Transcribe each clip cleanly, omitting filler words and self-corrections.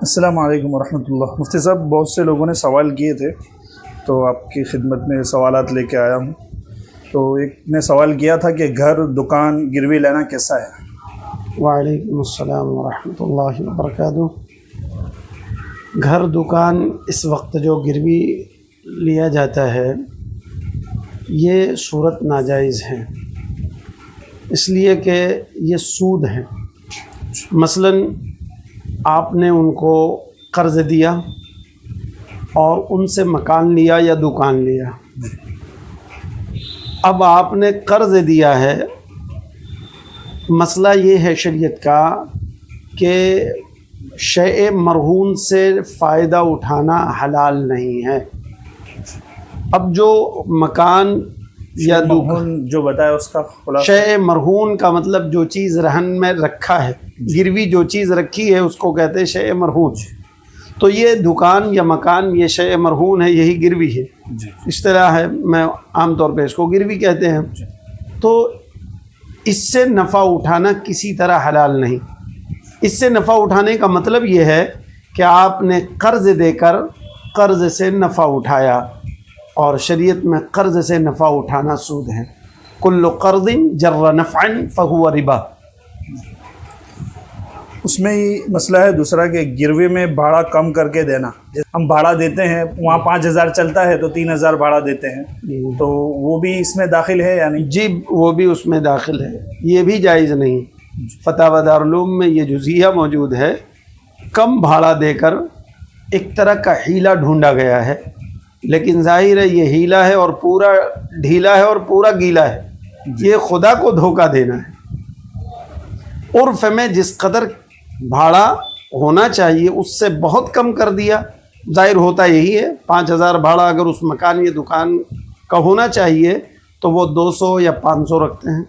السلام علیکم ورحمۃ اللہ۔ مفتی صاحب، بہت سے لوگوں نے سوال کیے تھے تو آپ کی خدمت میں سوالات لے کے آیا ہوں۔ تو ایک نے سوال کیا تھا کہ گھر دکان گروی لینا کیسا ہے؟ وعلیکم السلام ورحمۃ اللہ وبرکاتہ۔ گھر دکان اس وقت جو گروی لیا جاتا ہے یہ صورت ناجائز ہے، اس لیے کہ یہ سود ہے۔ مثلاً آپ نے ان کو قرض دیا اور ان سے مکان لیا یا دکان لیا، اب آپ نے قرض دیا ہے، مسئلہ یہ ہے شریعت کا کہ شیء مرہون سے فائدہ اٹھانا حلال نہیں ہے۔ اب جو مکان یا دکان جو بتایا اس کا خلاصہ، شیء مرہون کا مطلب جو چیز رہن میں رکھا ہے، گروی جو چیز رکھی ہے اس کو کہتے ہیں شیء مرہون۔ تو یہ دکان یا مکان یہ شیء مرہون ہے، یہی گروی ہے، اصطلاح ہے، میں عام طور پہ اس کو گروی کہتے ہیں۔ تو اس سے نفع اٹھانا کسی طرح حلال نہیں۔ اس سے نفع اٹھانے کا مطلب یہ ہے کہ آپ نے قرض دے کر قرض سے نفع اٹھایا، اور شریعت میں قرض سے نفع اٹھانا سود ہے۔ کل قرض جر نفعا فہو ربا۔ اس میں ہی مسئلہ ہے دوسرا کہ گروی میں بھاڑا کم کر کے دینا۔ ہم بھاڑا دیتے ہیں، وہاں 5,000 چلتا ہے تو 3,000 بھاڑا دیتے ہیں، تو وہ بھی اس میں داخل ہے یا نہیں؟ جی، وہ بھی اس میں داخل ہے، یہ بھی جائز نہیں۔ فتاوی دارالعلوم میں یہ جزیہ موجود ہے، کم بھاڑا دے کر ایک طرح کا حیلہ ڈھونڈا گیا ہے، لیکن ظاہر ہے یہ حیلہ ہے اور پورا ڈھیلا ہے اور پورا گیلا ہے، یہ خدا کو دھوکہ دینا ہے۔ عرف میں جس قدر بھاڑا ہونا چاہیے اس سے بہت کم کر دیا، ظاہر ہوتا یہی ہے۔ 5,000 بھاڑا اگر اس مکان یا دکان کا ہونا چاہیے تو وہ 200 یا 500 رکھتے ہیں،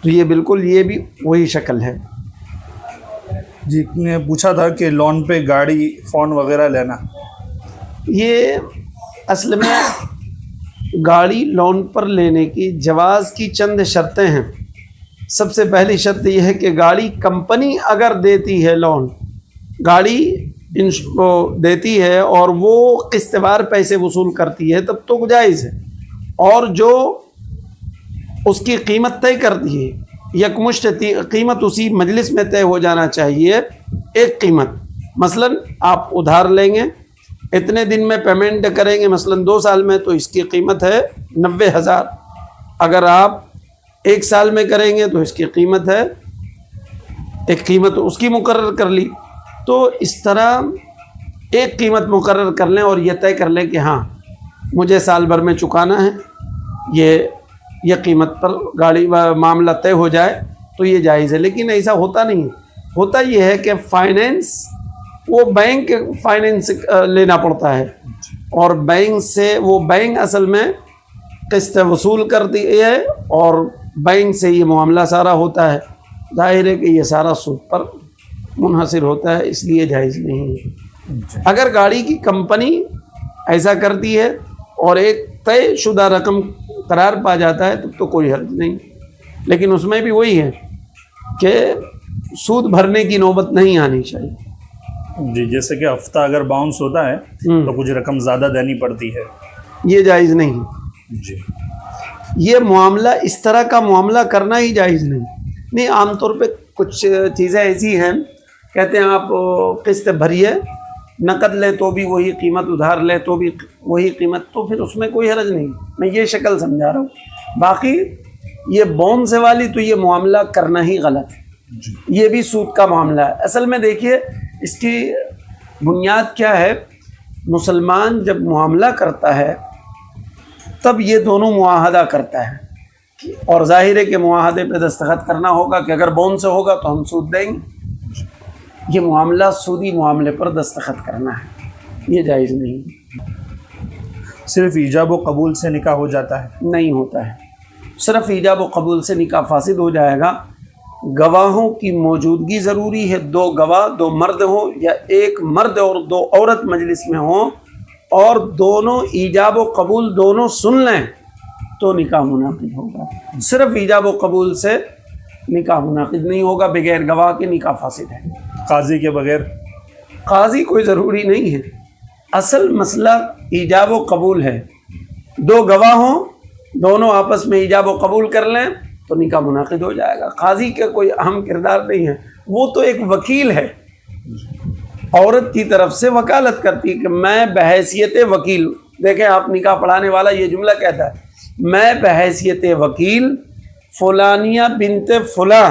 تو یہ بالکل یہ بھی وہی شکل ہے۔ جی نے پوچھا تھا کہ لون پہ گاڑی، فون وغیرہ لینا، یہ اصل میں گاڑی لون پر لینے کی جواز کی چند شرطیں ہیں۔ سب سے پہلی شرط یہ ہے کہ گاڑی کمپنی اگر دیتی ہے لون، گاڑی کو دیتی ہے اور وہ قسط وار پیسے وصول کرتی ہے تب تو جائز ہے، اور جو اس کی قیمت طے کرتی ہے یکمشت قیمت اسی مجلس میں طے ہو جانا چاہیے، ایک قیمت۔ مثلا آپ ادھار لیں گے، اتنے دن میں پیمنٹ کریں گے، مثلا 2 سال میں، تو اس کی قیمت ہے 90,000۔ اگر آپ 1 سال میں کریں گے تو اس کی قیمت ہے، ایک قیمت اس کی مقرر کر لی۔ تو اس طرح ایک قیمت مقرر کر لیں اور یہ طے کر لیں کہ ہاں مجھے سال بھر میں چکانا ہے، یہ قیمت پر گاڑی معاملہ طے ہو جائے تو یہ جائز ہے۔ لیکن ایسا ہوتا نہیں ہے، ہوتا یہ ہے کہ فائنینس، وہ بینک فائنینس لینا پڑتا ہے، اور بینک سے وہ بینک اصل میں قسط وصول کرتی ہے اور بینک سے یہ معاملہ سارا ہوتا ہے، ظاہر ہے کہ یہ سارا سود پر منحصر ہوتا ہے، اس لیے جائز نہیں ہے۔ اگر گاڑی کی کمپنی ایسا کرتی ہے اور ایک طے شدہ رقم قرار پا جاتا ہے تب تو کوئی حرج نہیں، لیکن اس میں بھی وہی ہے کہ سود بھرنے کی نوبت نہیں آنی چاہیے۔ جی، جیسے کہ ہفتہ اگر باؤنس ہوتا ہے تو کچھ رقم زیادہ دینی پڑتی ہے، یہ جائز نہیں۔ جی، یہ معاملہ اس طرح کا معاملہ کرنا ہی جائز نہیں۔ عام طور پہ کچھ چیزیں ایسی ہیں، کہتے ہیں آپ قسط بھریے، نقد لیں تو بھی وہی قیمت، ادھار لیں تو بھی وہی قیمت، تو پھر اس میں کوئی حرج نہیں، میں یہ شکل سمجھا رہا ہوں۔ باقی یہ بون سے والی تو یہ معاملہ کرنا ہی غلط ہے، یہ بھی سود کا معاملہ ہے۔ اصل میں دیکھیے اس کی بنیاد کیا ہے، مسلمان جب معاملہ کرتا ہے تب یہ دونوں معاہدہ کرتا ہے، اور ظاہر ہے کہ معاہدے پہ دستخط کرنا ہوگا کہ اگر بون سے ہوگا تو ہم سود دیں گے، یہ معاملہ سودی معاملے پر دستخط کرنا ہے، یہ جائز نہیں۔ صرف ایجاب و قبول سے نکاح ہو جاتا ہے؟ نہیں ہوتا ہے، صرف ایجاب و قبول سے نکاح فاسد ہو جائے گا۔ گواہوں کی موجودگی ضروری ہے، 2 گواہ، 2 مرد ہوں یا 1 مرد اور 2 عورت مجلس میں ہوں، اور دونوں ایجاب و قبول دونوں سن لیں تو نکاح منعقد ہوگا۔ صرف ایجاب و قبول سے نکاح منعقد نہیں ہوگا، بغیر گواہ کے نکاح فاسد ہے۔ قاضی کے بغیر؟ قاضی کوئی ضروری نہیں ہے، اصل مسئلہ ایجاب و قبول ہے. دو گواہ ہوں، دونوں آپس میں ایجاب و قبول کر لیں تو نکاح منعقد ہو جائے گا. قاضی کا کوئی اہم کردار نہیں ہے، وہ تو ایک وکیل ہے. عورت کی طرف سے وکالت کرتی کہ میں بحیثیت وکیل، دیکھیں آپ نکاح پڑھانے والا یہ جملہ کہتا ہے، میں بحیثیت وکیل فلانیہ بنت فلاں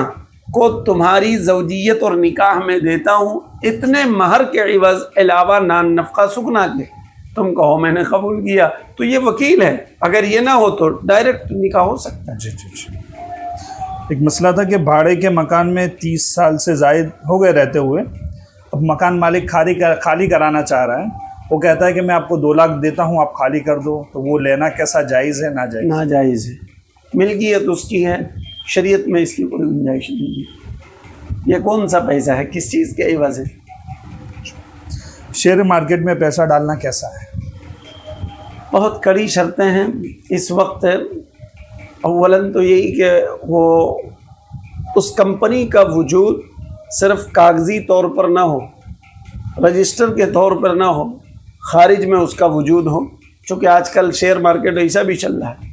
کو تمہاری زوجیت اور نکاح میں دیتا ہوں اتنے مہر کے عوض علاوہ نان نفقہ سکنا کے، تم کہو میں نے قبول کیا. تو یہ وکیل ہے. اگر یہ نہ ہو تو ڈائریکٹ نکاح ہو سکتا ہے. جی جی جی. ایک مسئلہ تھا کہ بھاڑے کے مکان میں 30 سال سے زائد ہو گئے رہتے ہوئے، اب مکان مالک خالی کرانا چاہ رہا ہے. وہ کہتا ہے کہ میں آپ کو 2 لاکھ دیتا ہوں، آپ خالی کر دو. تو وہ لینا کیسا جائز ہے ناجائز؟ ناجائز ہے. ملکیت اس کی ہے، شریعت میں اس کی کوئی گنجائش نہیں ہے. یہ کون سا پیسہ ہے، کس چیز کے عوض ہے؟ شیئر مارکیٹ میں پیسہ ڈالنا کیسا ہے؟ بہت کڑی شرطیں ہیں اس وقت. اولاً تو یہی کہ وہ اس کمپنی کا وجود صرف کاغذی طور پر نہ ہو، رجسٹر کے طور پر نہ ہو، خارج میں اس کا وجود ہو، چونکہ آج کل شیئر مارکیٹ ایسا بھی چل رہا ہے.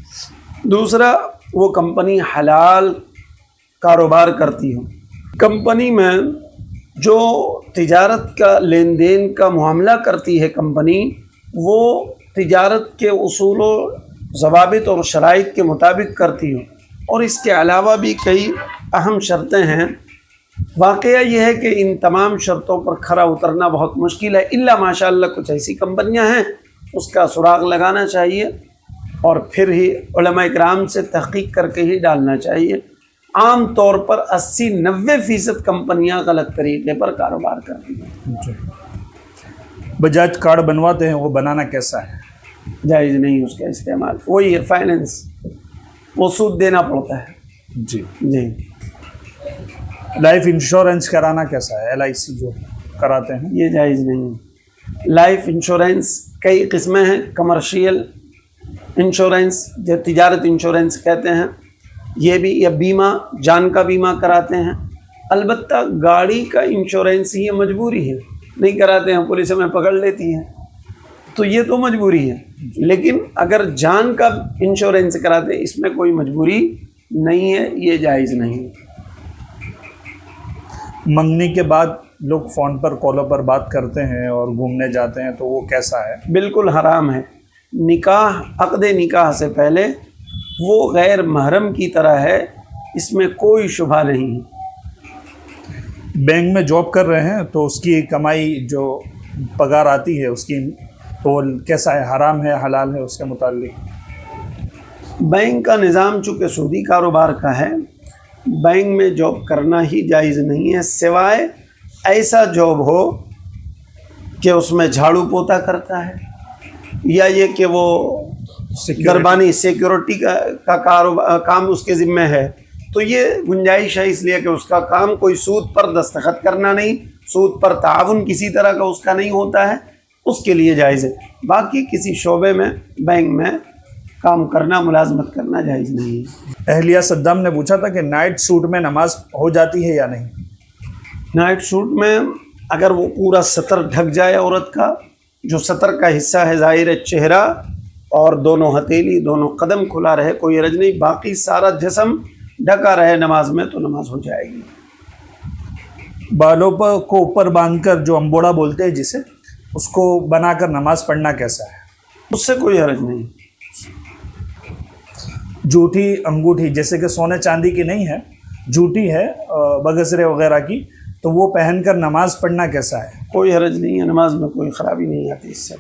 دوسرا، وہ کمپنی حلال کاروبار کرتی ہو. کمپنی میں جو تجارت کا لین دین کا معاملہ کرتی ہے کمپنی، وہ تجارت کے اصول و ضوابط اور شرائط کے مطابق کرتی ہو. اور اس کے علاوہ بھی کئی اہم شرطیں ہیں. واقعہ یہ ہے کہ ان تمام شرطوں پر کھرا اترنا بہت مشکل ہے، الا ماشاء اللہ کچھ ایسی کمپنیاں ہیں، اس کا سراغ لگانا چاہیے اور پھر ہی علماء اکرام سے تحقیق کر کے ہی ڈالنا چاہیے. عام طور پر 80-90% کمپنیاں غلط طریقے پر کاروبار کرتی ہیں. بجاج کارڈ بنواتے ہیں، وہ بنانا کیسا ہے؟ جائز نہیں اس کا استعمال. وہی ہے فائننس، وہ سود دینا پڑتا ہے. جی جی. لائف انشورنس کرانا کیسا ہے؟ LIC جو کراتے ہیں یہ جائز نہیں. لائف انشورنس کئی قسمیں ہیں. کمرشیل انشورنس جو تجارت انشورنس کہتے ہیں، یہ بھی، یا بیمہ، جان کا بیمہ کراتے ہیں. البتہ گاڑی کا انشورنس یہ مجبوری ہے، نہیں کراتے ہیں پولیس ہمیں پکڑ لیتی ہے، تو یہ تو مجبوری ہے. لیکن اگر جان کا انشورنس کراتے ہیں اس میں کوئی مجبوری نہیں ہے، یہ جائز نہیں. منگنی کے بعد لوگ فون پر کالوں پر بات کرتے ہیں اور گھومنے جاتے ہیں، تو وہ کیسا ہے؟ بالکل حرام ہے. نکاح، عقد نکاح سے پہلے وہ غیر محرم کی طرح ہے، اس میں کوئی شبہ نہیں. بینک میں جاب کر رہے ہیں تو اس کی کمائی جو پگار آتی ہے اس کی، تو وہ کیسا ہے؟ حرام ہے، حلال ہے؟ اس کے متعلق بینک کا نظام چونکہ سودی کاروبار کا ہے، بینک میں جاب کرنا ہی جائز نہیں ہے، سوائے ایسا جاب ہو کہ اس میں جھاڑو پوتا کرتا ہے، یا یہ کہ وہ دربانی سیکیورٹی کا کام اس کے ذمہ ہے، تو یہ گنجائش ہے. اس لیے کہ اس کا کام کوئی سود پر دستخط کرنا نہیں، سود پر تعاون کسی طرح کا اس کا نہیں ہوتا ہے، اس کے لیے جائز ہے. باقی کسی شعبے میں بینک میں کام کرنا، ملازمت کرنا جائز نہیں ہے. اہلیہ صدام نے پوچھا تھا کہ نائٹ سوٹ میں نماز ہو جاتی ہے یا نہیں؟ نائٹ سوٹ میں اگر وہ پورا سطر ڈھک جائے عورت کا، جو سطر کا حصہ ہے ظاہر چہرہ اور دونوں ہتھیلی، دونوں قدم کھلا رہے، کوئی حرج نہیں. باقی سارا جسم ڈھکا رہے نماز میں تو نماز ہو جائے گی. بالوں کو اوپر باندھ کر جو امبوڑا بولتے ہیں جسے، اس کو بنا کر نماز پڑھنا کیسا ہے؟ اس سے کوئی حرج نہیں. جھوٹی انگوٹھی جیسے کہ سونے چاندی کی نہیں ہے، جھوٹی ہے بگسرے وغیرہ کی، تو وہ پہن کر نماز پڑھنا کیسا ہے؟ کوئی حرج نہیں ہے، نماز میں کوئی خرابی نہیں آتی اس سے.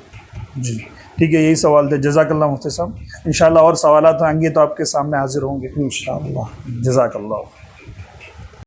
جی ٹھیک ہے، یہی سوال تھے. جزاک اللہ مفتی صاحب. انشاءاللہ اور سوالات آئیں گے تو آپ کے سامنے حاضر ہوں گے انشاءاللہ. جزاک اللہ.